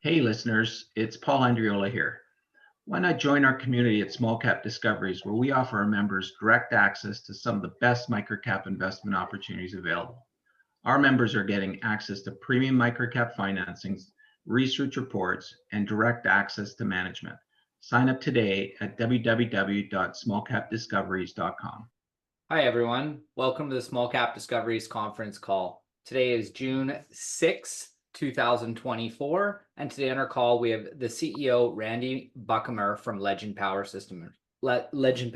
Hey listeners, it's Paul Andriola here. Why not join our community at Small Cap Discoveries, where we offer our members direct access to some of the best microcap investment opportunities available. Our members are getting access to premium microcap financings, research reports, and direct access to management. Sign up today at www.smallcapdiscoveries.com. Hi, everyone. Welcome to the Small Cap Discoveries conference call. Today is June 6th, 2024, and today on our call we have the CEO, Randy Buchamer from Legend Power Systems. Legend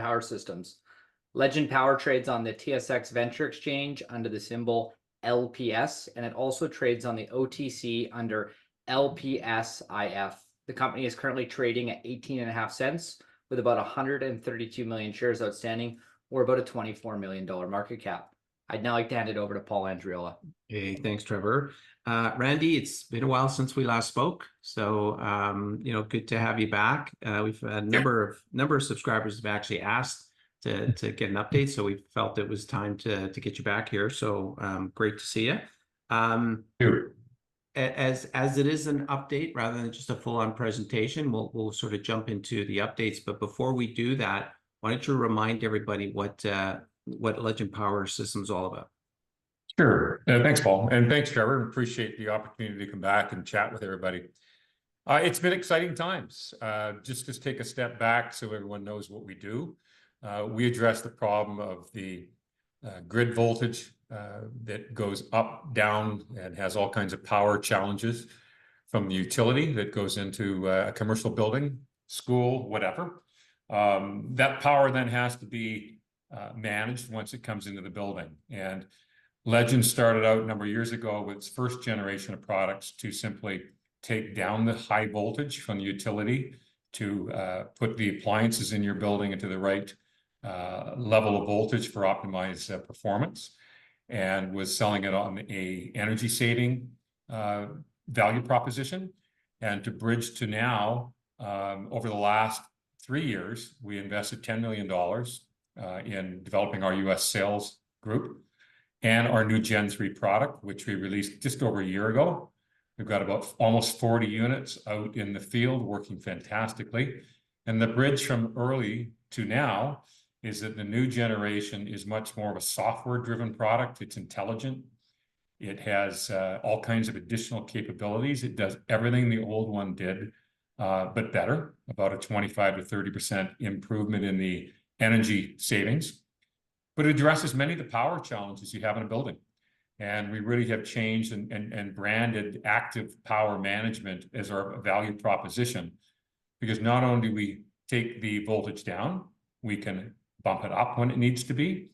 Power trades on the TSX Venture Exchange under the symbol LPS, and it also trades on the OTC under LPS-IF. The company is currently trading at 18.5 cents with about 132 million shares outstanding, or about a $24 million market cap. I'd now like to hand it over to Paul Andriola. Hey, thanks, Trevor. Randy, it's been a while since we last spoke, so good to have you back. We've had a number of subscribers have actually asked to get an update, so we felt it was time to get you back here. So great to see you. As it is an update rather than just a full-on presentation, we'll sort of jump into the updates. But before we do that, why don't you remind everybody what Legend Power Systems is all about? Sure. Thanks, Paul. And thanks, Trevor. Appreciate the opportunity to come back and chat with everybody. It's been exciting times. Just to take a step back so everyone knows what we do. We address the problem of the grid voltage that goes up, down, and has all kinds of power challenges from the utility that goes into a commercial building, school, whatever. That power then has to be managed once it comes into the building. And Legend started out a number of years ago with its first generation of products to simply take down the high voltage from the utility to put the appliances in your building into the right level of voltage for optimized performance, and was selling it on a energy saving value proposition. And to bridge to now, over the last 3 years, we invested $10 million in developing our US sales group and our new Gen 3 product, which we released just over a year ago. We've got about almost 40 units out in the field working fantastically. And the bridge from early to now is that the new generation is much more of a software-driven product. It's intelligent. It has all kinds of additional capabilities. It does everything the old one did, but better, about a 25 to 30% improvement in the energy savings. But it addresses many of the power challenges you have in a building. And we really have changed and branded active power management as our value proposition, because not only do we take the voltage down, we can bump it up when it needs to be.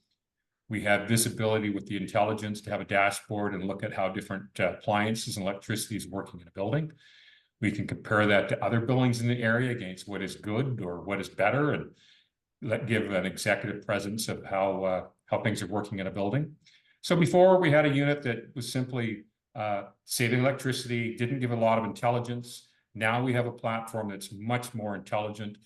We have visibility with the intelligence to have a dashboard and look at how different appliances and electricity is working in a building. We can compare that to other buildings in the area against what is good or what is better, and give an executive presence of how things are working in a building. So before, we had a unit that was simply saving electricity, didn't give a lot of intelligence. Now we have a platform that's much more intelligent.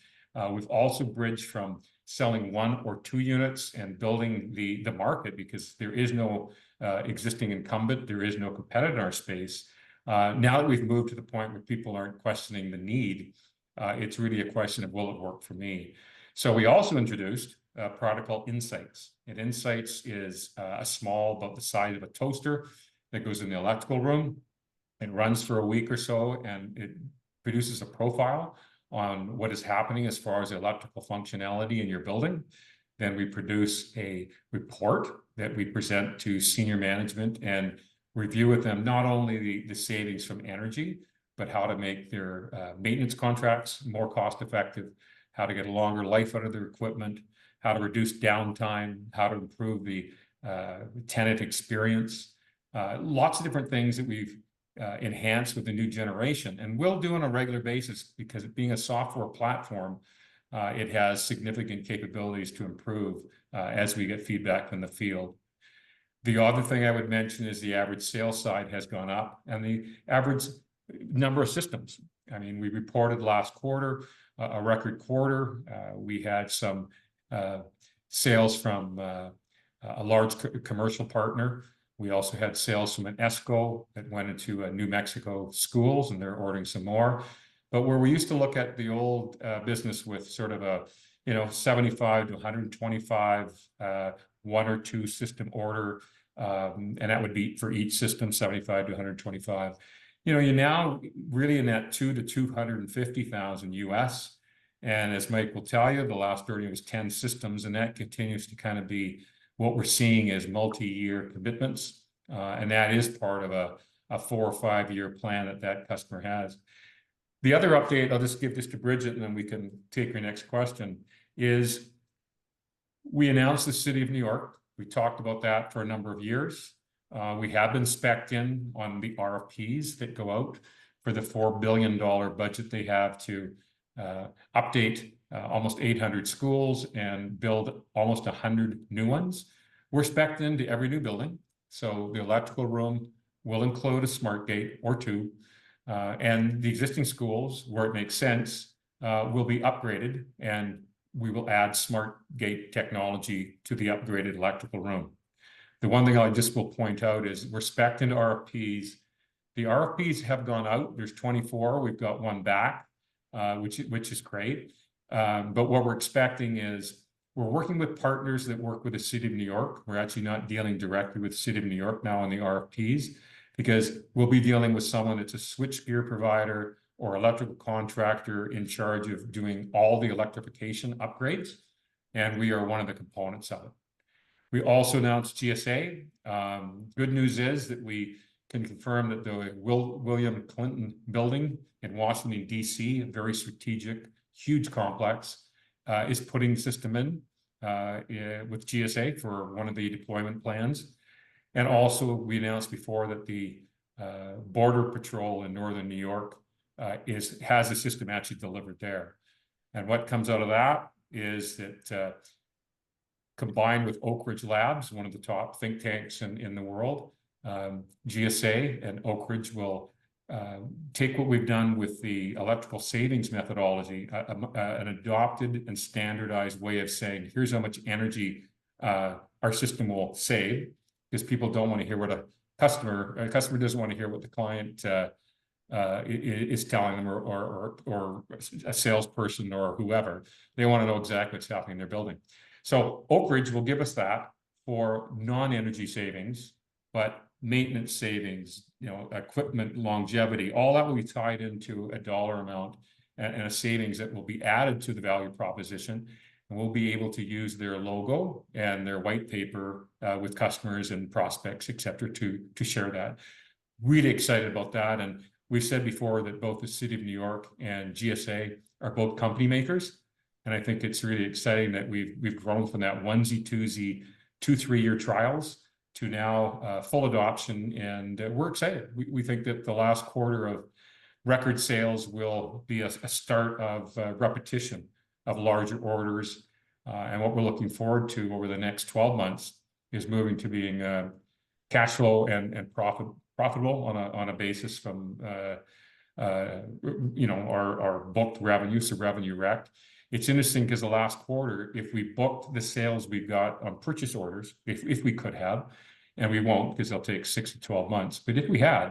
We've also bridged from selling 1 or 2 units and building the market, because there is no existing incumbent, there is no competitor in our space. Now that we've moved to the point where people aren't questioning the need, it's really a question of, will it work for me? So we also introduced a product called Insights. And Insights is a small, about the size of a toaster, that goes in the electrical room. It runs for a week or so, and it produces a profile on what is happening as far as electrical functionality in your building. Then we produce a report that we present to senior management and review with them not only the savings from energy, but how to make their maintenance contracts more cost effective, how to get a longer life out of their equipment, how to reduce downtime, how to improve the tenant experience. Lots of different things that we've enhanced with the new generation, and will do on a regular basis, because it being a software platform, it has significant capabilities to improve as we get feedback from the field. The other thing I would mention is the average sales side has gone up, and the average number of systems. I mean, we reported last quarter a record quarter. We had some sales from a large commercial partner We also had sales from an ESCO that went into New Mexico schools, and they're ordering some more. But where we used to look at the old business with sort of a 75 to 125 one or two system order, and that would be for each system 75 to 125. You're now really in that 2 to 250,000 US. And as Mike will tell you, the last earning was 10 systems, and that continues to kind of be what we're seeing as multi-year commitments. And that is part of a 4 or 5 year plan that customer has. The other update, I'll just give this to Bridget and then we can take your next question, is we announced the City of New York. We talked about that for a number of years. We have been spec'd in on the RFPs that go out for the $4 billion budget they have to update almost 800 schools and build almost 100 new ones. We're spec'd into every new building. So the electrical room will include a smart gate or two. And the existing schools, where it makes sense, will be upgraded, and we will add smart gate technology to the upgraded electrical room. The one thing I just will point out is we're spec'd into RFPs. The RFPs have gone out. There's 24. We've got one back, which is great. But what we're expecting is we're working with partners that work with the City of New York. We're actually not dealing directly with the City of New York now on the RFPs, because we'll be dealing with someone that's a switchgear provider or electrical contractor in charge of doing all the electrification upgrades. And we are one of the components of it. We also announced GSA. Good news is that we can confirm that the William Clinton building in Washington, D.C., a very strategic, huge complex, is putting the system in with GSA for one of the deployment plans. And also, we announced before that the Border Patrol in Northern New York has a system actually delivered there. And what comes out of that is that combined with Oak Ridge Labs, one of the top think tanks in the world, GSA and Oak Ridge will take what we've done with the electrical savings methodology, an adopted and standardized way of saying, here's how much energy our system will save, because people don't want to hear what a customer doesn't want to hear what the client is telling them, or a salesperson or whoever. They want to know exactly what's happening in their building. So Oak Ridge will give us that for non-energy savings, but maintenance savings, equipment longevity, all that will be tied into a dollar amount and a savings that will be added to the value proposition. And we'll be able to use their logo and their white paper with customers and prospects, et cetera, to share that. Really excited about that. And we've said before that both the City of New York and GSA are both company makers. And I think it's really exciting that we've grown from that onesie, twosie, 2-3 year trials to now full adoption. And we're excited. We think that the last quarter of record sales will be a start of repetition of larger orders. And what we're looking forward to over the next 12 months is moving to being cash flow and profitable on a basis from our booked revenue, so revenue rec. It's interesting because the last quarter, if we booked the sales we've got on purchase orders, if we could have, and we won't because they'll take 6 to 12 months, but if we had,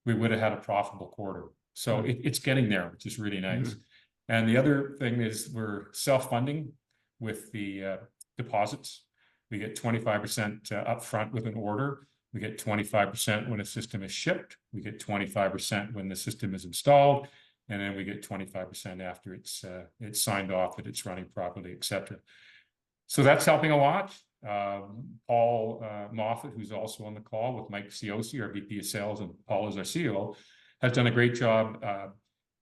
we would have had a profitable quarter. So it's getting there, which is really nice. And the other thing is we're self-funding with the deposits. We get 25% upfront with an order. We get 25% when a system is shipped. We get 25% when the system is installed. And then we get 25% after it's signed off that it's running properly, et cetera. So that's helping a lot. Paul Moffat, who's also on the call with Mike Ciosi, our VP of Sales, and Paul is our CEO, has done a great job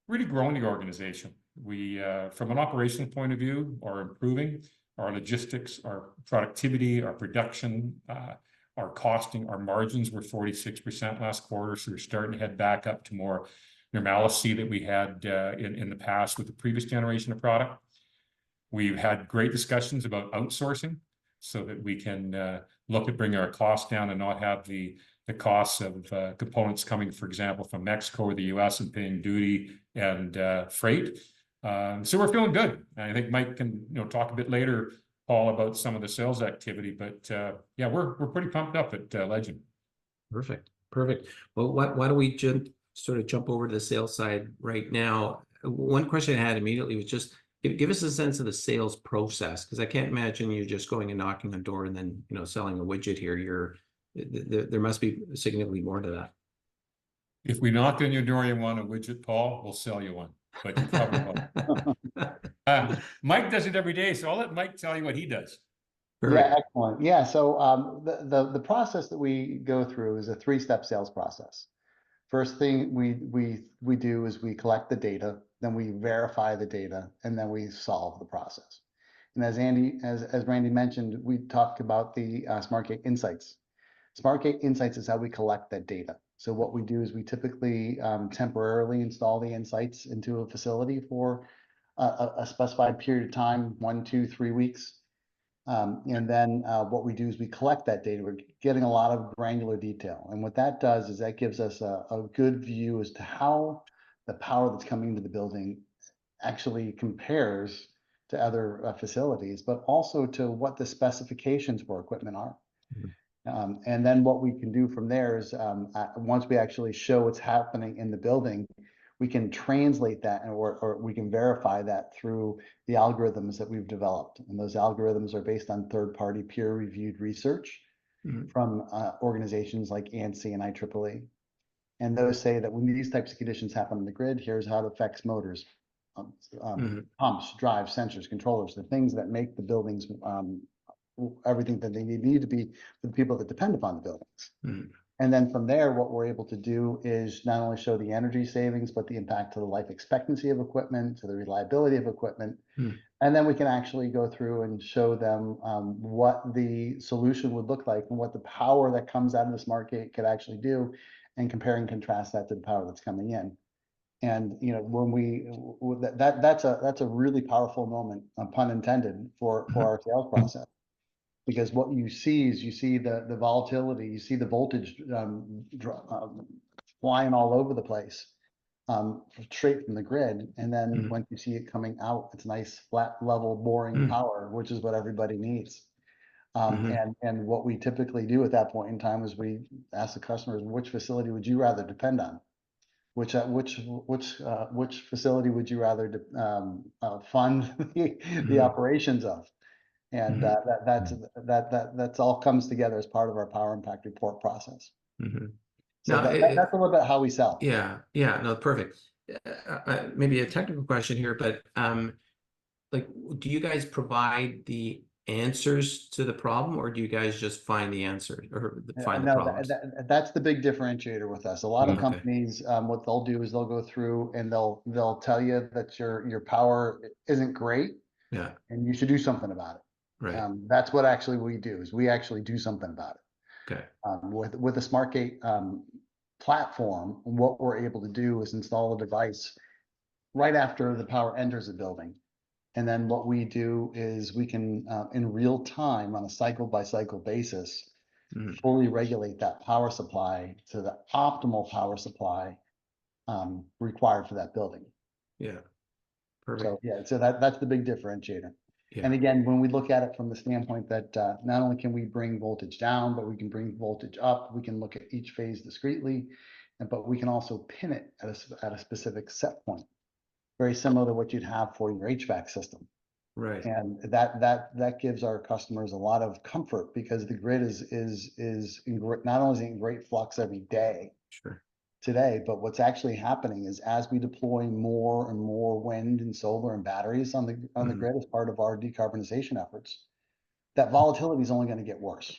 really growing the organization. We, from an operational point of view, are improving our logistics, our productivity, our production, our costing, our margins were 46% last quarter. So we're starting to head back up to more normalcy that we had in the past with the previous generation of product. We've had great discussions about outsourcing so that we can look at bringing our costs down and not have the costs of components coming, for example, from Mexico or the US and paying duty and freight. So we're feeling good. And I think Mike can talk a bit later, Paul, about some of the sales activity. But yeah, we're pretty pumped up at Legend. Perfect. Perfect. Well, why don't we jump over to the sales side right now? One question I had immediately was just give us a sense of the sales process, because I can't imagine you just going and knocking on the door and then selling a widget here. There must be significantly more to that. If we knock on your door and you want a widget, Paul, we'll sell you one. But you probably won't. Mike does it every day, so I'll let Mike tell you what he does. Perfect. Yeah, excellent. Yeah, so the process that we go through is a three-step sales process. First thing we do is we collect the data, then we verify the data, and then we solve the process. And as Randy mentioned, we talked about the SmartGate Insights. SmartGate Insights is how we collect that data. So what we do is we typically temporarily install the insights into a facility for a specified period of time, 1, 2, 3 weeks. And then what we do is we collect that data. We're getting a lot of granular detail. And what that does is that gives us a good view as to how the power that's coming into the building actually compares to other facilities, but also to what the specifications for equipment are. And then what we can do from there is once we actually show what's happening in the building, we can translate that or we can verify that through the algorithms that we've developed. And those algorithms are based on third-party peer-reviewed research from organizations like ANSI and IEEE. And those say that when these types of conditions happen on the grid, here's how it affects motors, pumps, drives, sensors, controllers, the things that make the buildings everything that they need to be for the people that depend upon the buildings. And then from there, what we're able to do is not only show the energy savings, but the impact to the life expectancy of equipment, to the reliability of equipment. And then we can actually go through and show them what the solution would look like and what the power that comes out of the SmartGate could actually do, and compare and contrast that to the power that's coming in. And when that's a really powerful moment, pun intended, for our sales process. Because what you see is the volatility, you see the voltage flying all over the place, straight from the grid. And then once you see it coming out, it's nice, flat, level, boring power, which is what everybody needs. And what we typically do at that point in time is we ask the customers, which facility would you rather depend on? Which facility would you rather fund the operations of? And that's all comes together as part of our Power Impact Report process. So that's a little bit how we sell. Yeah, no, perfect. Maybe a technical question here, but like, do you guys provide the answers to the problem, or do you guys just find the answer or find the problems? That's the big differentiator with us. A lot of companies, what they'll do is they'll go through and they'll tell you that your power isn't great, and you should do something about it. Right. That's what actually we do, is we actually do something about it. Okay. With the SmartGate platform, what we're able to do is install a device right after the power enters the building. And then what we do is we can, in real time, on a cycle-by-cycle basis, fully regulate that power supply to the optimal power supply required for that building. Yeah. Perfect. So that's the big differentiator. And again, when we look at it from the standpoint that not only can we bring voltage down, but we can bring voltage up. We can look at each phase discretely, but we can also pin it at a specific set point, very similar to what you'd have for your HVAC system. Right. And that gives our customers a lot of comfort, because the grid is not only in great flux every day. Sure. Today, but what's actually happening is as we deploy more and more wind and solar and batteries on the grid as part of our decarbonization efforts, that volatility is only going to get worse.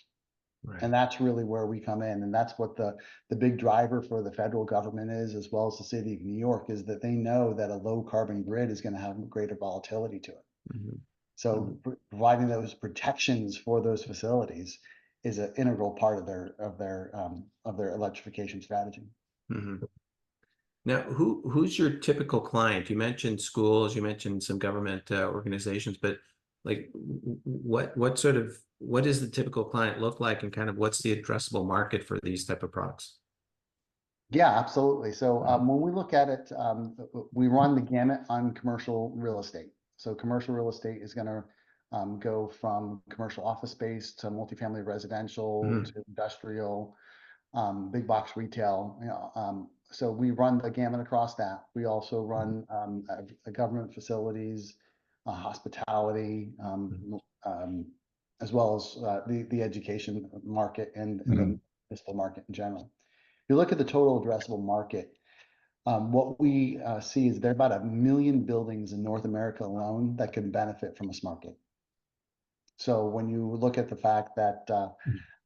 Right. And that's really where we come in, and that's what the big driver for the federal government is, as well as the city of New York, is that they know that a low carbon grid is going to have greater volatility to it. So providing those protections for those facilities is an integral part of their electrification strategy. Now, who's your typical client? You mentioned schools, you mentioned some government organizations, but like, what does the typical client look like, and kind of what's the addressable market for these type of products? Yeah, absolutely. So when we look at it, we run the gamut on commercial real estate. So commercial real estate is going to go from commercial office space to multifamily residential to industrial. big box retail, so we run the gamut across that. We also run government facilities, hospitality, as well as the education market and the municipal market in general. If you look at the total addressable market, what we see is there are about 1 million buildings in North America alone that can benefit from a smart gate. So when you look at the fact that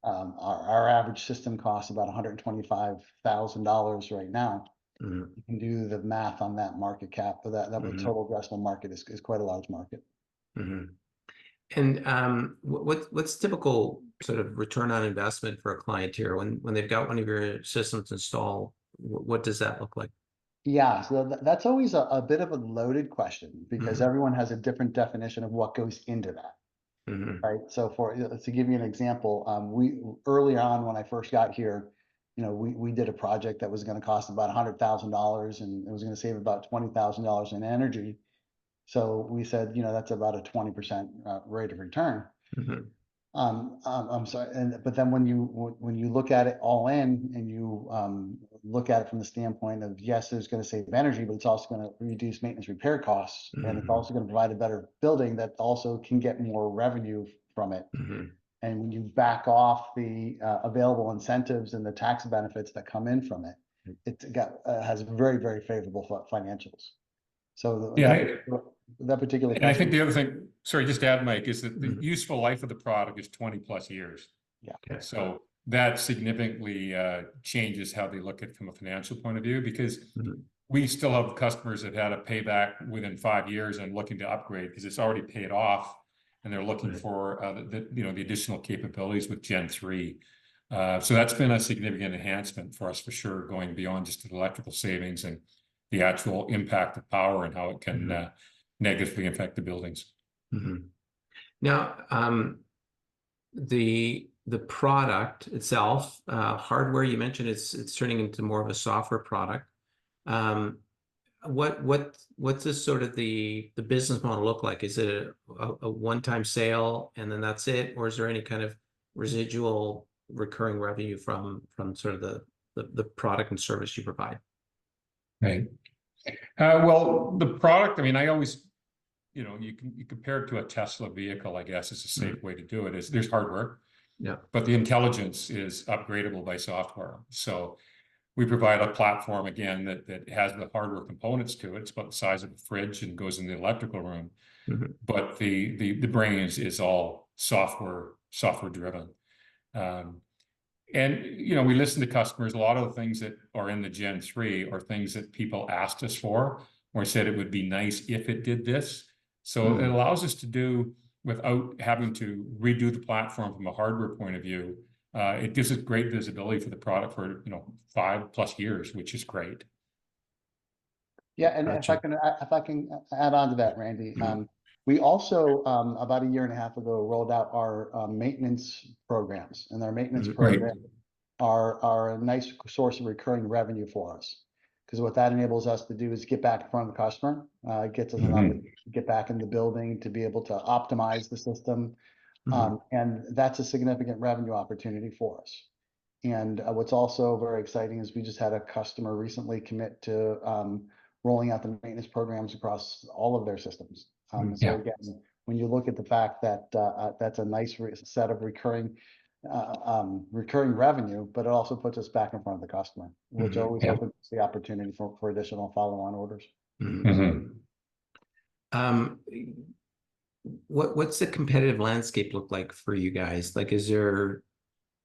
our average system costs about $125,000 right now, you can do the math on that market cap. That total addressable market is quite a large market. And what's typical sort of return on investment for a client here when they've got one of your systems installed? What does that look like? Yeah, so that's always a bit of a loaded question because everyone has a different definition of what goes into that. Right. So to give you an example, we early on when I first got here, we did a project that was going to cost about $100,000 and it was going to save about $20,000 in energy. So we said, that's about a 20% rate of return. I'm sorry, but then when you look at it all in and you look at it from the standpoint of, yes, it's going to save energy, but it's also going to reduce maintenance repair costs, and it's also going to provide a better building that also can get more revenue from it. And when you back off the available incentives and the tax benefits that come in from it, it has very, very favorable financials. So that particular. And I think the other thing, sorry, just to add, Mike, is that the useful life of the product is 20+ years. Yeah. Okay. So that significantly changes how they look at it from a financial point of view, because we still have customers that had a payback within 5 years and looking to upgrade because it's already paid off, and they're looking for the additional capabilities with Gen 3. So that's been a significant enhancement for us for sure, going beyond just the electrical savings and the actual impact of power and how it can negatively affect the buildings. Now, the product itself, hardware, you mentioned it's turning into more of a software product. What's this sort of the business model look like? Is it a one-time sale and then that's it, or is there any kind of residual recurring revenue from sort of the product and service you provide? Right. Well, the product, I mean, I always, you compare it to a Tesla vehicle, I guess is a safe way to do it, is there's hardware, but the intelligence is upgradable by software. So we provide a platform, again, that has the hardware components to it. It's about the size of a fridge and goes in the electrical room. But the brains is all software driven. And, we listen to customers. A lot of the things that are in the Gen 3 are things that people asked us for, or said it would be nice if it did this. So it allows us to do without having to redo the platform from a hardware point of view. It gives us great visibility for the product for, 5+ years, which is great. Yeah, and if I can add on to that, Randy, we also about 1.5 years ago rolled out our maintenance programs, and our maintenance programs are a nice source of recurring revenue for us. Because what that enables us to do is get back in front of the customer, gets us to get back in the building to be able to optimize the system, and that's a significant revenue opportunity for us. And what's also very exciting is we just had a customer recently commit to rolling out the maintenance programs across all of their systems. So again, when you look at the fact that that's a nice set of recurring revenue, but it also puts us back in front of the customer, which always opens the opportunity for additional follow-on orders. What's the competitive landscape look like for you guys? Like, is there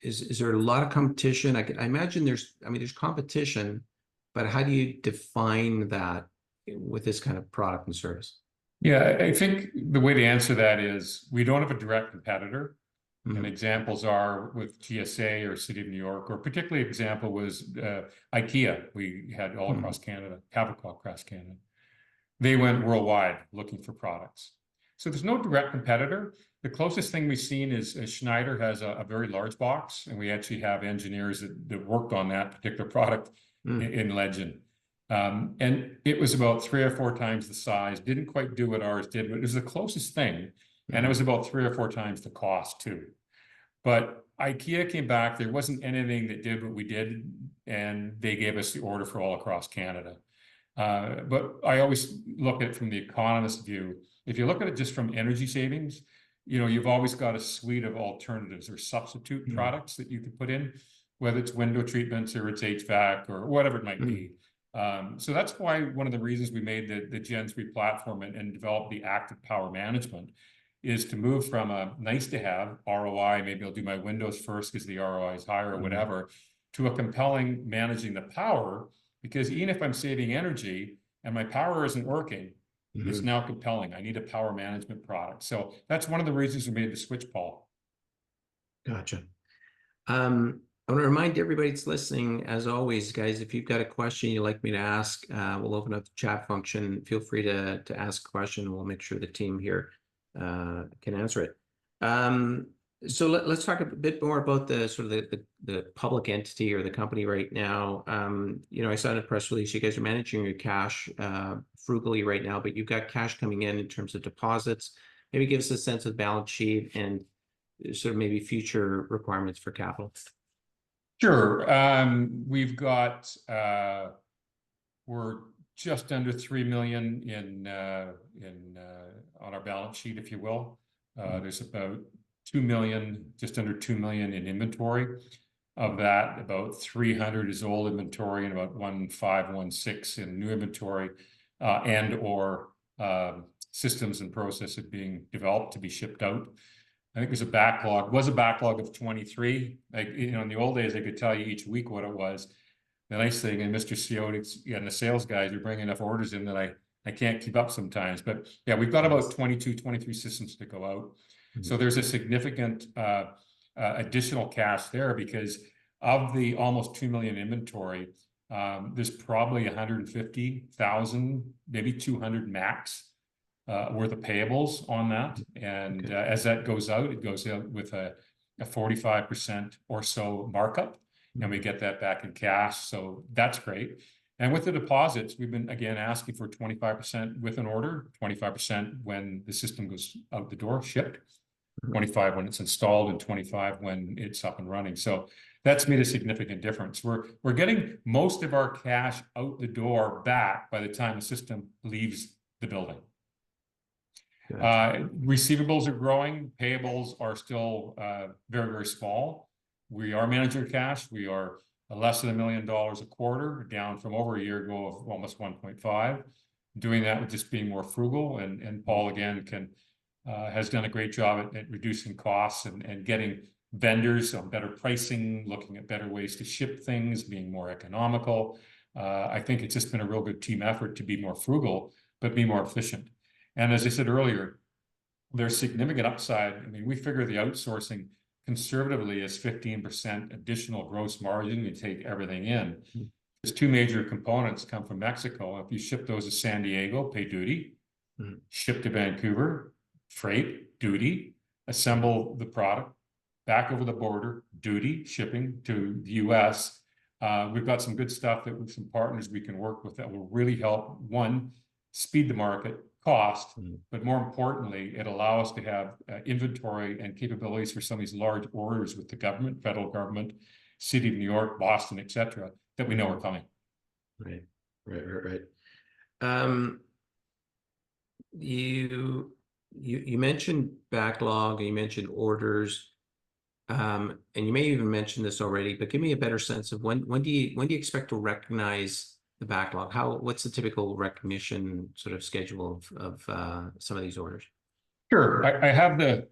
a lot of competition? I imagine there's competition, but how do you define that with this kind of product and service? Yeah, I think the way to answer that is we don't have a direct competitor. And examples are with GSA or City of New York, or particularly example was IKEA. We had all across Canada, Havercall across Canada. They went worldwide looking for products. So there's no direct competitor. The closest thing we've seen is Schneider has a very large box, and we actually have engineers that worked on that particular product in Legend. And it was about 3 or 4 times the size, didn't quite do what ours did, but it was the closest thing. And it was about 3 or 4 times the cost too. But IKEA came back, there wasn't anything that did what we did, and they gave us the order for all across Canada. But I always look at it from the economist view. If you look at it just from energy savings, you know, you've always got a suite of alternatives or substitute products that you can put in, whether it's window treatments or it's HVAC or whatever it might be. So that's why one of the reasons we made the Gen 3 platform and developed the active power management is to move from a nice to have ROI, maybe I'll do my windows first because the ROI is higher or whatever, to a compelling managing the power, because even if I'm saving energy and my power isn't working, it's now compelling. I need a power management product. So that's one of the reasons we made the switch, Paul. Gotcha. I want to remind everybody that's listening, as always, guys, if you've got a question you'd like me to ask, we'll open up the chat function. Feel free to ask a question. We'll make sure the team here can answer it. So let's talk a bit more about the sort of the public entity or the company right now. You know, I saw in a press release you guys are managing your cash frugally right now, but you've got cash coming in terms of deposits. Maybe give us a sense of the balance sheet and sort of maybe future requirements for capital. Sure. We've got we're just under 3 million in on our balance sheet, if you will. There's about 2 million, just under 2 million in inventory. Of that, about 300 is old inventory and about 1.6 in new inventory, and or systems and processes being developed to be shipped out. I think there's a backlog, of 23. Like, you know, in the old days, I could tell you each week what it was. The nice thing, and Mr. Siotic and the sales guys are bringing enough orders in that I can't keep up sometimes. But yeah, we've got about 22, 23 systems to go out. So there's a significant additional cash there, because of the almost 2 million inventory, there's probably 150,000, maybe 200 max worth of payables on that. And as that goes out, it goes out with a 45% or so markup, and we get that back in cash. So that's great. And with the deposits, we've been, again, asking for 25% with an order, 25% when the system goes out the door, shipped, 25 when it's installed, and 25 when it's up and running. So that's made a significant difference. We're getting most of our cash out the door back by the time the system leaves the building. Receivables are growing. Payables are still very, very small. We are managing cash. We are less than $1 million a quarter, down from over a year ago of almost 1.5. Doing that with just being more frugal. And Paul, again, has done a great job at reducing costs and getting vendors on better pricing, looking at better ways to ship things, being more economical. I think it's just been a real good team effort to be more frugal, but be more efficient. And as I said earlier, there's significant upside. I mean, we figure the outsourcing conservatively is 15% additional gross margin. You take everything in. There's two major components come from Mexico. If you ship those to San Diego, pay duty. Ship to Vancouver, freight, duty. Assemble the product, back over the border, duty, shipping to the US. We've got some good stuff that with some partners we can work with that will really help, one, speed the market, cost, but more importantly, it allows us to have inventory and capabilities for some of these large orders with the government, federal government, City of New York, Boston, etc., that we know are coming. Right. You mentioned backlog, and you mentioned orders, and you may even mention this already, but give me a better sense of when do you expect to recognize the backlog? What's the typical recognition sort of schedule of some of these orders? Sure. I have the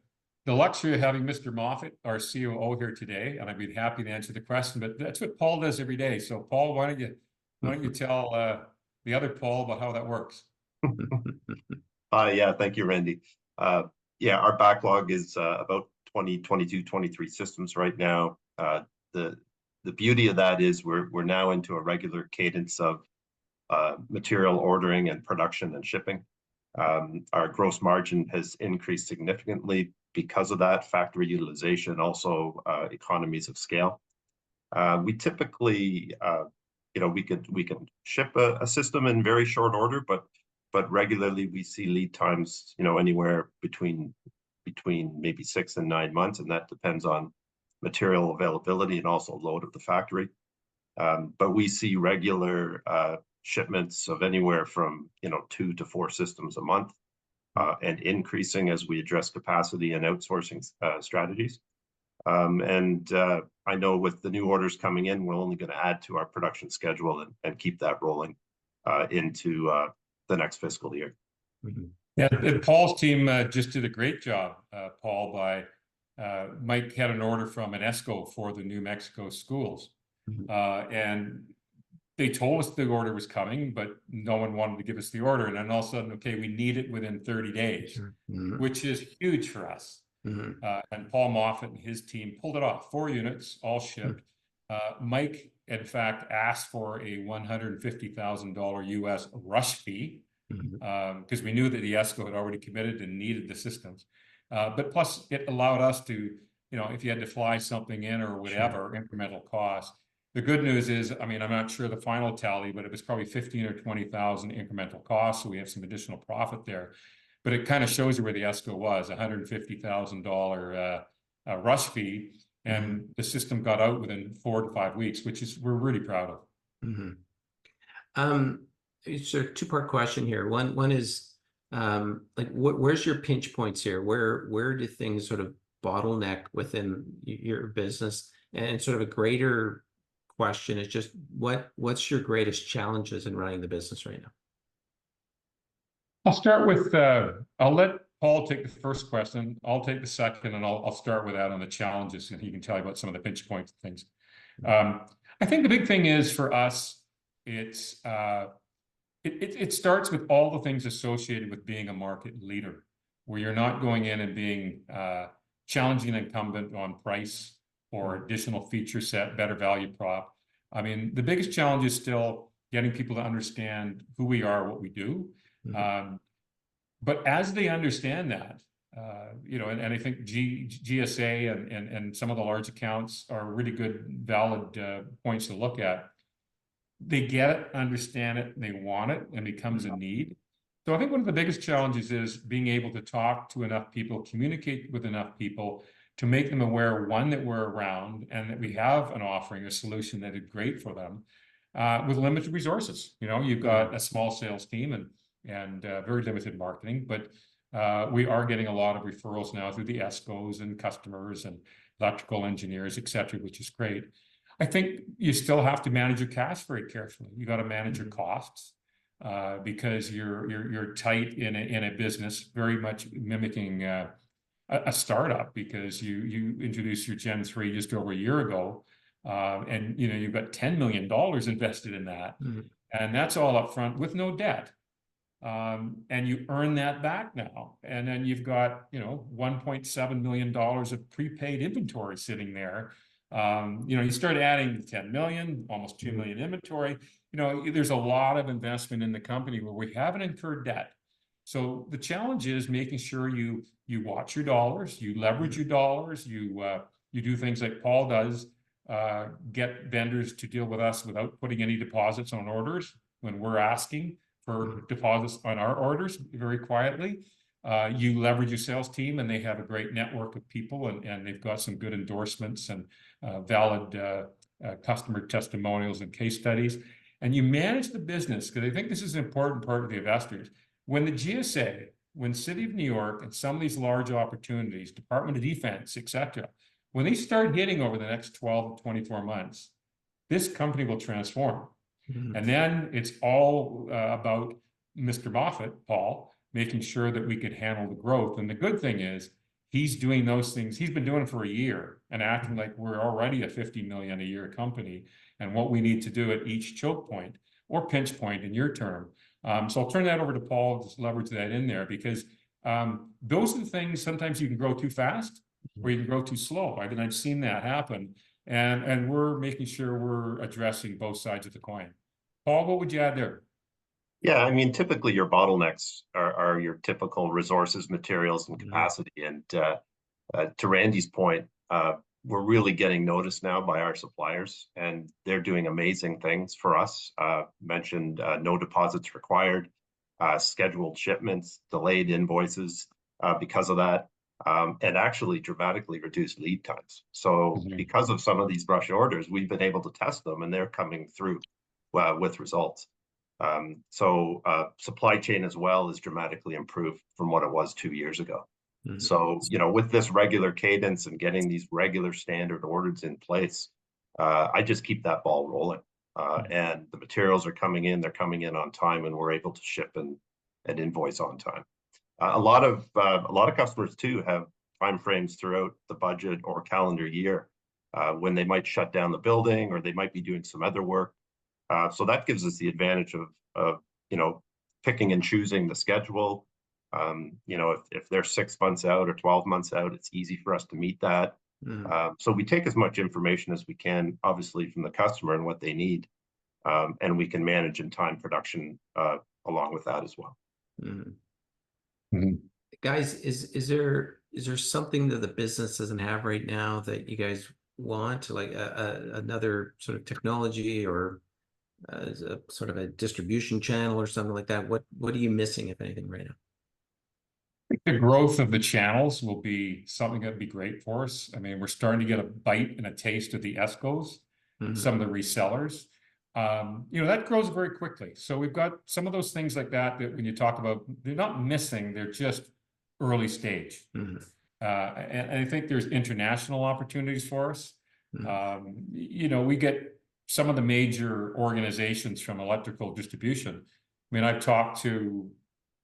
luxury of having Mr. Moffat, our COO, here today, and I'd be happy to answer the question, but that's what Paul does every day. So Paul, why don't you tell the other Paul about how that works? Yeah, thank you, Randy. Yeah, our backlog is about 23 systems right now. The beauty of that is we're now into a regular cadence of material ordering and production and shipping. Our gross margin has increased significantly because of that, factory utilization, also economies of scale. We typically, we can ship a system in very short order, but regularly we see lead times, anywhere between between maybe 6 and 9 months, and that depends on material availability and also load of the factory. But we see regular shipments of anywhere from 2 to 4 systems a month, and increasing as we address capacity and outsourcing strategies. And I know with the new orders coming in, we're only going to add to our production schedule and keep that rolling into the next fiscal year. Yeah, and Paul's team just did a great job, Paul, by Mike had an order from an ESCO for the New Mexico schools. And they told us the order was coming, but no one wanted to give us the order. And then all of a sudden, okay, we need it within 30 days, which is huge for us. And Paul Moffat and his team pulled it off. 4 units, all shipped. Mike, in fact, asked for a $150,000 US rush fee, because we knew that the ESCO had already committed and needed the systems. But plus, it allowed us to, if you had to fly something in or whatever, incremental cost. The good news is, I mean, I'm not sure the final tally, but it was probably 15 or 20,000 incremental costs, so we have some additional profit there. But it kind of shows you where the ESCO was, $150,000 rush fee, and the system got out within 4 to 5 weeks, which is we're really proud of. It's a two-part question here. One is like where's your pinch points here? Where do things sort of bottleneck within your business? And sort of a greater question is just what's your greatest challenges in running the business right now? I'll start with I'll let Paul take the first question. I'll take the second, and I'll start with that on the challenges, and he can tell you about some of the pinch points and things. I think the big thing is for us, it starts with all the things associated with being a market leader, where you're not going in and being challenging an incumbent on price or additional feature set, better value prop. I mean, the biggest challenge is still getting people to understand who we are, what we do. But as they understand that, and I think GSA and some of the large accounts are really good, valid points to look at. They get it, understand it, they want it, and it becomes a need. So I think one of the biggest challenges is being able to talk to enough people, communicate with enough people to make them aware, one, that we're around and that we have an offering, a solution that is great for them with limited resources. You've got a small sales team and very limited marketing, but we are getting a lot of referrals now through the ESCOs and customers and electrical engineers, et cetera, which is great. I think you still have to manage your cash very carefully. You got to manage your costs because you're tight in a business, very much mimicking a startup, because you introduced your Gen 3 just over a year ago, and you've got $10 million invested in that, and that's all up front with no debt. And you earn that back now. And then you've got, $1.7 million of prepaid inventory sitting there. You start adding 10 million, almost 2 million inventory. There's a lot of investment in the company where we haven't incurred debt. So the challenge is making sure you watch your dollars, you leverage your dollars, you do things like Paul does, get vendors to deal with us without putting any deposits on orders when we're asking for deposits on our orders very quietly. You leverage your sales team, and they have a great network of people, and they've got some good endorsements and valid customer testimonials and case studies. And you manage the business, because I think this is an important part of the investors. When the GSA, when City of New York and some of these large opportunities, Department of Defense, et cetera, when they start hitting over the next 12 to 24 months, this company will transform. And then it's all about Mr. Moffat, Paul, making sure that we could handle the growth. And the good thing is he's doing those things. He's been doing it for a year and acting like we're already a 50 million a year company and what we need to do at each choke point or pinch point in your term. So I'll turn that over to Paul to leverage that in there, because those are the things. Sometimes you can grow too fast or you can grow too slow. I mean, I've seen that happen. And we're making sure we're addressing both sides of the coin. Paul, what would you add there? Yeah, I mean, typically your bottlenecks are your typical resources, materials, and capacity. And to Randy's point, we're really getting noticed now by our suppliers, and they're doing amazing things for us. Mentioned no deposits required, scheduled shipments, delayed invoices because of that. and actually dramatically reduce lead times. So because of some of these rush orders, we've been able to test them, and they're coming through with results. Supply chain as well is dramatically improved from what it was 2 years ago. So, with this regular cadence and getting these regular standard orders in place, I just keep that ball rolling. And the materials are coming in, they're coming in on time, and we're able to ship and invoice on time. A lot of customers too have timeframes throughout the budget or calendar year when they might shut down the building, or they might be doing some other work. So that gives us the advantage of picking and choosing the schedule. If they're 6 months out or 12 months out, it's easy for us to meet that. So we take as much information as we can, obviously, from the customer and what they need, and we can manage and time production along with that as well. Guys, is there something that the business doesn't have right now that you guys want, like another sort of technology, or a sort of a distribution channel or something like that? What are you missing, if anything, right now? The growth of the channels will be something that'd be great for us. I mean, we're starting to get a bite and a taste of the ESCOs, some of the resellers. That grows very quickly. So we've got some of those things like that when you talk about, they're not missing, they're just early stage. And I think there's international opportunities for us. We get some of the major organizations from electrical distribution. I mean, I've talked to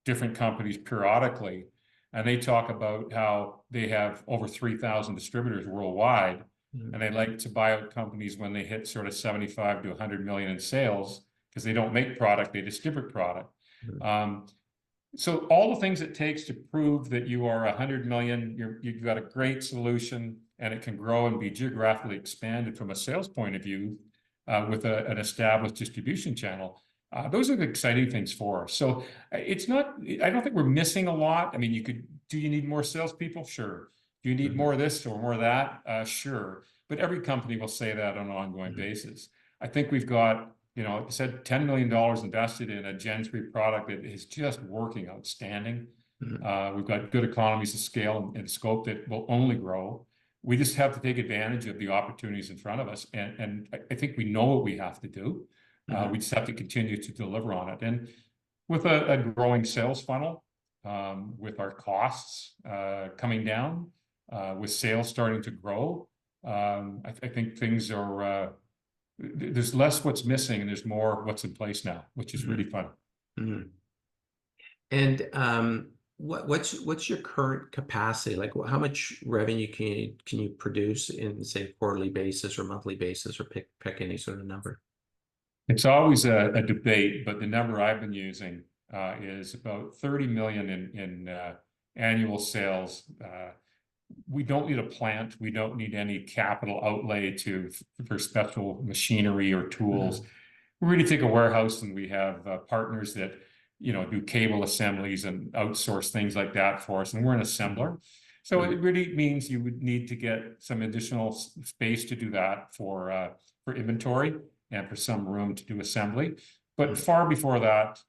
different companies periodically, and they talk about how they have over 3,000 distributors worldwide, and they like to buy out companies when they hit sort of 75 to 100 million in sales, because they don't make product, they distribute product. So all the things it takes to prove that you are 100 million, you've got a great solution, and it can grow and be geographically expanded from a sales point of view with an established distribution channel. Those are the exciting things for us. So it's not, I don't think we're missing a lot. I mean, do you need more salespeople? Sure. Do you need more of this or more of that? Sure. But every company will say that on an ongoing basis. I think we've got, like I said, $10 million invested in a Gen 3 product that is just working outstanding. We've got good economies of scale and scope that will only grow. We just have to take advantage of the opportunities in front of us. And I think we know what we have to do. We just have to continue to deliver on it. And with a growing sales funnel, with our costs coming down, with sales starting to grow, I think things are, there's less what's missing and there's more what's in place now, which is really fun. And what's your current capacity? Like, how much revenue can you produce in, say, quarterly basis or monthly basis, or pick any sort of number? It's always a debate, but the number I've been using is about 30 million in annual sales. We don't need a plant. We don't need any capital outlay for special machinery or tools. We really take a warehouse, and we have partners that do cable assemblies and outsource things like that for us, and we're an assembler. So it really means you would need to get some additional space to do that for inventory and for some room to do assembly. But far before that,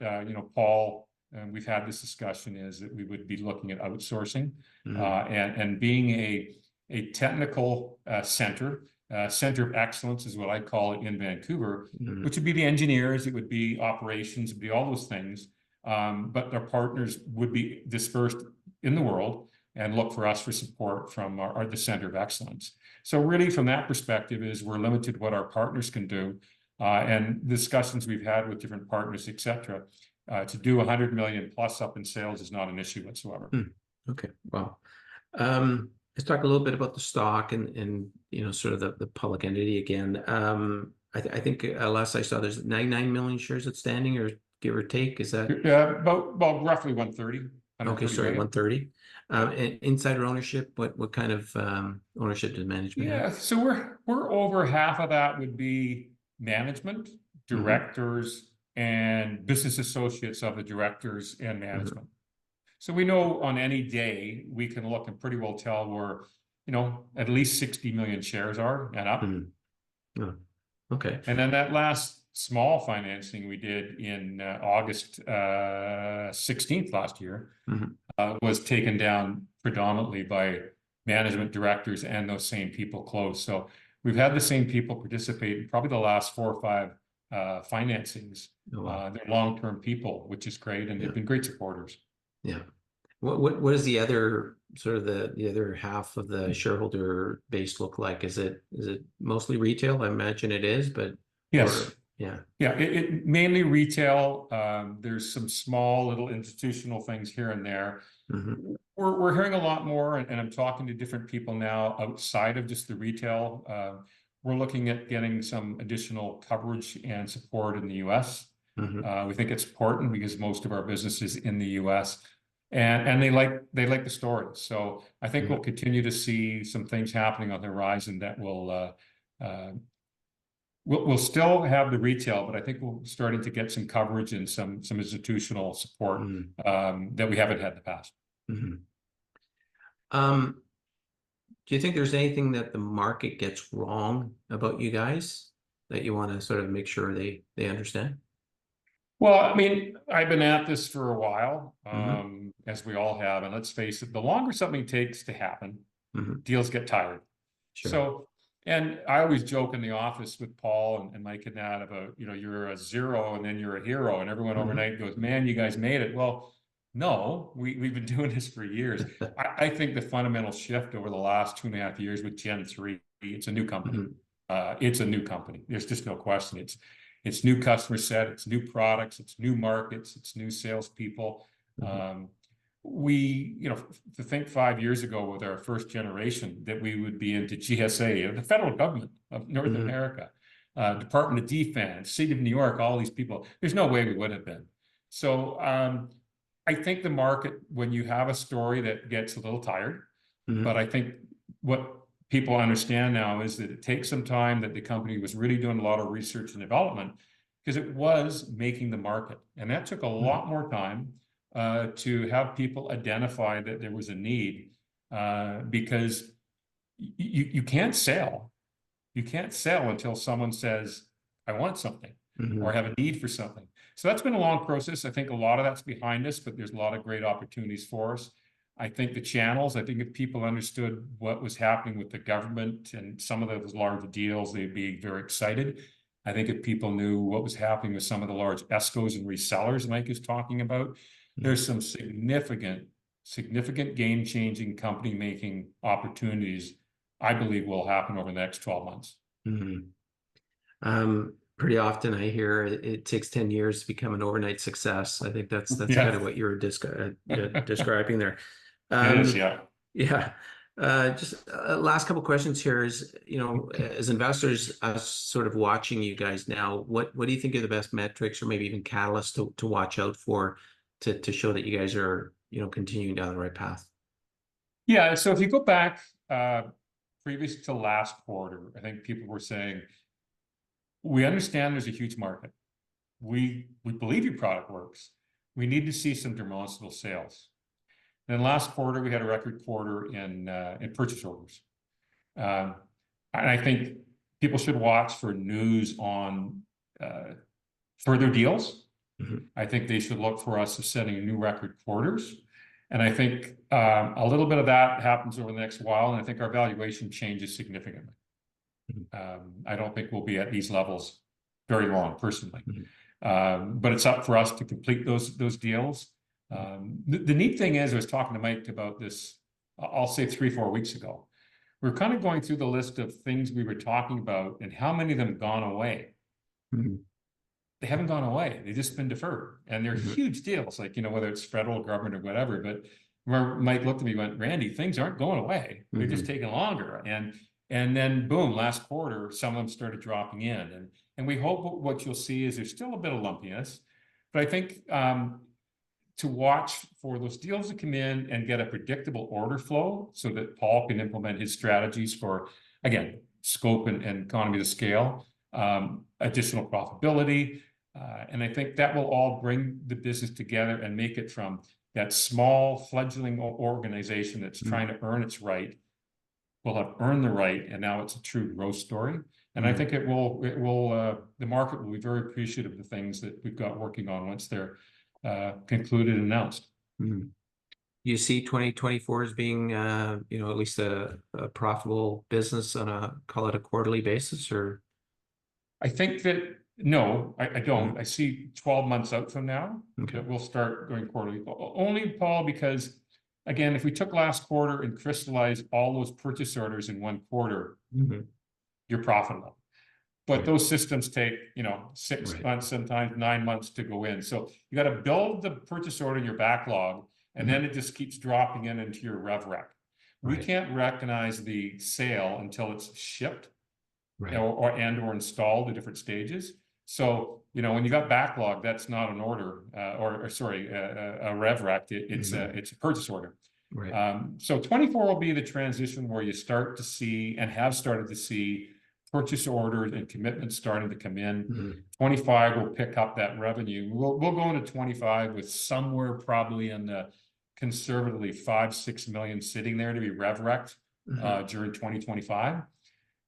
Paul, and we've had this discussion, is that we would be looking at outsourcing and being a technical center of excellence is what I call it in Vancouver, which would be the engineers, it would be operations, it would be all those things. But our partners would be dispersed in the world and look for us for support from the center of excellence. So really, from that perspective, is we're limited what our partners can do, and discussions we've had with different partners, etc. To do 100 million plus up in sales is not an issue whatsoever. Okay, well, let's talk a little bit about the stock and sort of the public entity again. I think last I saw, there's 99 million shares outstanding, or give or take. Is that? Yeah, about roughly 130. Okay, sorry, 130. And insider ownership, what kind of ownership does management have? Yeah, so we're over half of that would be management, directors, and business associates of the directors and management. So we know on any day we can look and pretty well tell where at least 60 million shares are and up. Okay. And then that last small financing we did in August 16th last year was taken down predominantly by management directors and those same people closed. So we've had the same people participate in probably the last 4 or 5 financings. Oh, wow. They're long-term people, which is great, and they've been great supporters. Yeah. What is the other sort of the other half of the shareholder base look like? Is it mostly retail? I imagine it is, but Yes. Yeah. It mainly retail. There's some small little institutional things here and there. We're hearing a lot more, and I'm talking to different people now outside of just the retail. We're looking at getting some additional coverage and support in the US. We think it's important because most of our business is in the US, and they like the story. So I think we'll continue to see some things happening on the horizon that will we'll still have the retail, but I think we're starting to get some coverage and some institutional support that we haven't had in the past. Do you think there's anything that the market gets wrong about you guys that you want to sort of make sure they understand? Well, I mean, I've been at this for a while, as we all have, and let's face it, the longer something takes to happen, deals get tired. Sure. So, and I always joke in the office with Paul and Mike and Nat about, you're a zero and then you're a hero, and everyone overnight goes, man, you guys made it. Well, no, we've been doing this for years. I think the fundamental shift over the last 2.5 years with Gen 3, it's a new company. It's a new company. There's just no question. It's new customer set, it's new products, it's new markets, it's new salespeople. We, to think 5 years ago with our first generation that we would be into GSA, the federal government of North America, Department of Defense, City of New York, all these people, there's no way we would have been. So I think the market, when you have a story that gets a little tired, but I think what people understand now is that it takes some time, that the company was really doing a lot of research and development because it was making the market. And that took a lot more time to have people identify that there was a need because you can't sell. You can't sell until someone says, I want something or have a need for something. So that's been a long process. I think a lot of that's behind us, but there's a lot of great opportunities for us. I think the channels, I think if people understood what was happening with the government and some of those large deals, they'd be very excited. I think if people knew what was happening with some of the large ESCOs and resellers Mike is talking about, there's some significant game-changing, company-making opportunities I believe will happen over the next 12 months. Pretty often I hear it takes 10 years to become an overnight success. I think that's kind of what you were describing there. It is, yeah. Yeah. Just last couple questions here is, as investors, us sort of watching you guys now, what do you think are the best metrics or maybe even catalysts to watch out for to show that you guys are, continuing down the right path? Yeah. So if you go back previous to last quarter, I think people were saying, we understand there's a huge market. We believe your product works. We need to see some demonstrable sales. Then last quarter, we had a record quarter in purchase orders. And I think people should watch for news on further deals. I think they should look for us setting new record quarters. And I think a little bit of that happens over the next while. And I think our valuation changes significantly. I don't think we'll be at these levels very long, personally. But it's up for us to complete those deals. The neat thing is, I was talking to Mike about this, I'll say 3-4 weeks ago. We're kind of going through the list of things we were talking about and how many of them have gone away. They haven't gone away. They've just been deferred. And they're huge deals, like, whether it's federal government or whatever. But Mike looked at me and went, Randy, things aren't going away. They're just taking longer. And then boom, last quarter, some of them started dropping in. And we hope what you'll see is there's still a bit of lumpiness. But I think to watch for those deals to come in and get a predictable order flow so that Paul can implement his strategies for, again, scope and economy of scale, additional profitability. And I think that will all bring the business together and make it from that small fledgling organization that's trying to earn its right, will have earned the right, and now it's a true growth story. And I think the market will be very appreciative of the things that we've got working on once they're concluded and announced. You see 2024 as being, at least a profitable business on call it a quarterly basis, or? I think that, no, I don't. I see 12 months out from now that we'll start going quarterly. Only, Paul, because, again, if we took last quarter and crystallized all those purchase orders in one quarter, you're profitable. But those systems take, 6 months, sometimes 9 months to go in. So you got to build the purchase order in your backlog, and then it just keeps dropping into your rev rec. We can't recognize the sale until it's shipped or installed at different stages. So, when you got backlog, that's not an order, a rev rec. It's a purchase order. So 24 will be the transition where you start to see and have started to see purchase orders and commitments starting to come in. 25 will pick up that revenue. We'll go into 25 with somewhere probably in the conservatively 5-6 million sitting there to be rev rec during 2025.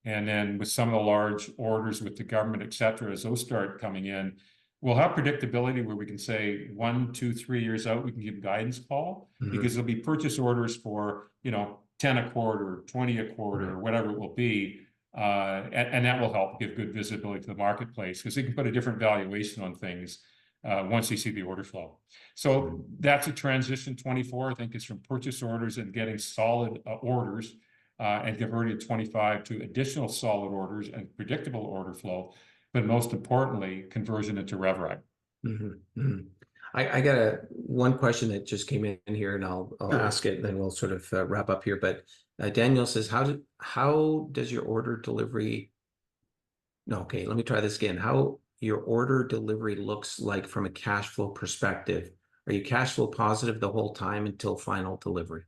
And then with some of the large orders with the government, et cetera, as those start coming in, we'll have predictability where we can say 1, 2, 3 years out, we can give guidance, Paul, because there'll be purchase orders for, 10 a quarter, 20 a quarter, whatever it will be. And that will help give good visibility to the marketplace because they can put a different valuation on things once they see the order flow. So that's a transition. 24, I think, is from purchase orders and getting solid orders and converting 25 to additional solid orders and predictable order flow. But most importantly, conversion into rev rec. I got one question that just came in here, and I'll ask it, and then we'll sort of wrap up here. But Daniel says, how does your order delivery? No, okay, let me try this again. How your order delivery looks like from a cash flow perspective? Are you cash flow positive the whole time until final delivery?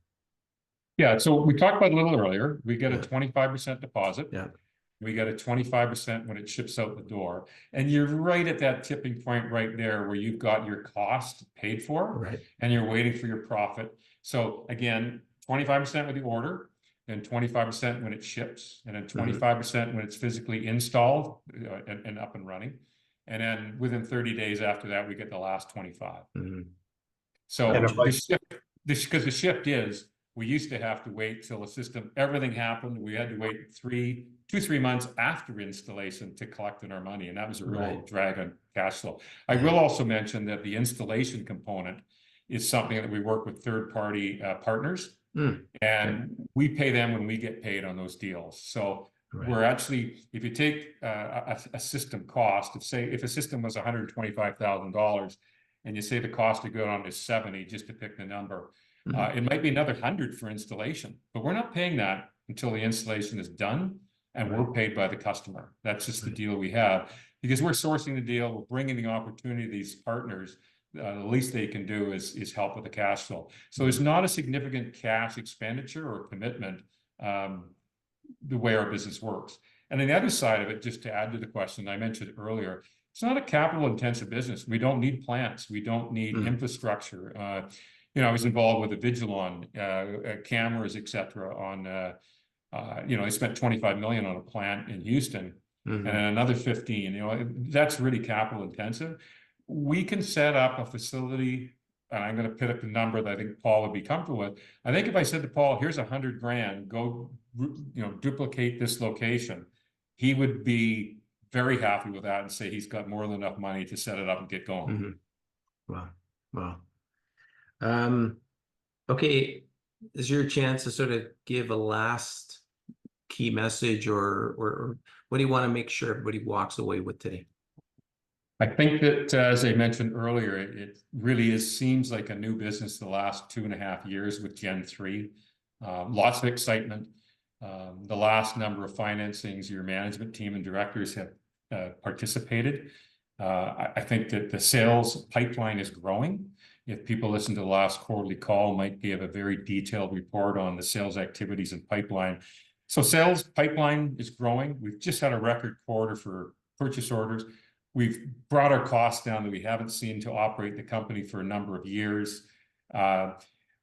Yeah, so we talked about it a little earlier. We get a 25% deposit. Yeah. We get a 25% when it ships out the door. And you're right at that tipping point right there where you've got your cost paid for and you're waiting for your profit. So again, 25% with the order, then 25% when it ships, and then 25% when it's physically installed and up and running. And then within 30 days after that, we get the last 25. So because the shift is, we used to have to wait till the system, everything happened. We had to wait 2-3 months after installation to collect in our money. And that was a real drag on cash flow. I will also mention that the installation component is something that we work with third-party partners. And we pay them when we get paid on those deals. So we're actually, if you take a system cost, if a system was $125,000 and you say the cost to go on is 70, just to pick the number, it might be another 100 for installation, but we're not paying that until the installation is done and we're paid by the customer. That's just the deal we have because we're sourcing the deal. We're bringing the opportunity to these partners. The least they can do is help with the cash flow. So there's not a significant cash expenditure or commitment the way our business works. And then the other side of it, just to add to the question I mentioned earlier, it's not a capital intensive business. We don't need plants. We don't need infrastructure. I was involved with the Vigilon cameras, et cetera, on, they spent $25 million on a plant in Houston and another 15, that's really capital intensive. We can set up a facility, and I'm going to pick up the number that I think Paul would be comfortable with. I think if I said to Paul, here's $100,000, go, duplicate this location, he would be very happy with that and say he's got more than enough money to set it up and get going. Wow. Okay, is your chance to sort of give a last key message or what do you want to make sure everybody walks away with today? I think that, as I mentioned earlier, it really seems like a new business the last 2.5 years with Gen 3. Lots of excitement. The last number of financings, your management team and directors have participated. I think that the sales pipeline is growing. If people listen to the last quarterly call, might give a very detailed report on the sales activities and pipeline. So sales pipeline is growing. We've just had a record quarter for purchase orders. We've brought our costs down that we haven't seen to operate the company for a number of years.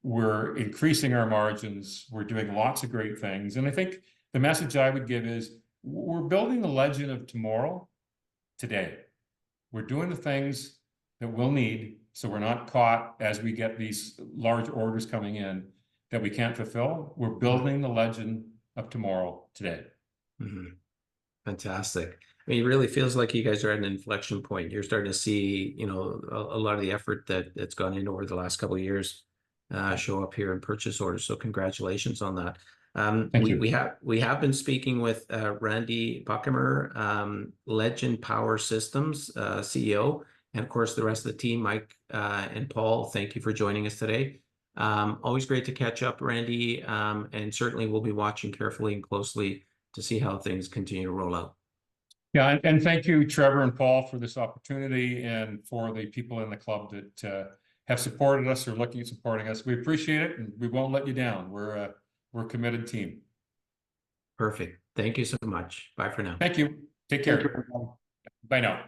We're increasing our margins. We're doing lots of great things. And I think the message I would give is we're building the legend of tomorrow today. We're doing the things that we'll need, so we're not caught as we get these large orders coming in that we can't fulfill. We're building the legend of tomorrow today. Mhm. Fantastic. I mean, it really feels like you guys are at an inflection point. You're starting to see, you know, a lot of the effort that's gone in over the last couple of years show up here in purchase orders. So congratulations on that. Thank you. We have been speaking with Randy Buchamer, Legend Power Systems CEO, and of course the rest of the team, Mike and Paul. Thank you for joining us today. Always great to catch up, Randy, and certainly we'll be watching carefully and closely to see how things continue to roll out. Yeah, and thank you, Trevor and Paul, for this opportunity, and for the people in the club that have supported us or looking at supporting us. We appreciate it, and we won't let you down. We're a committed team. Perfect. Thank you so much. Bye for now. Thank you. Take care. Thank you, everybody. Bye now.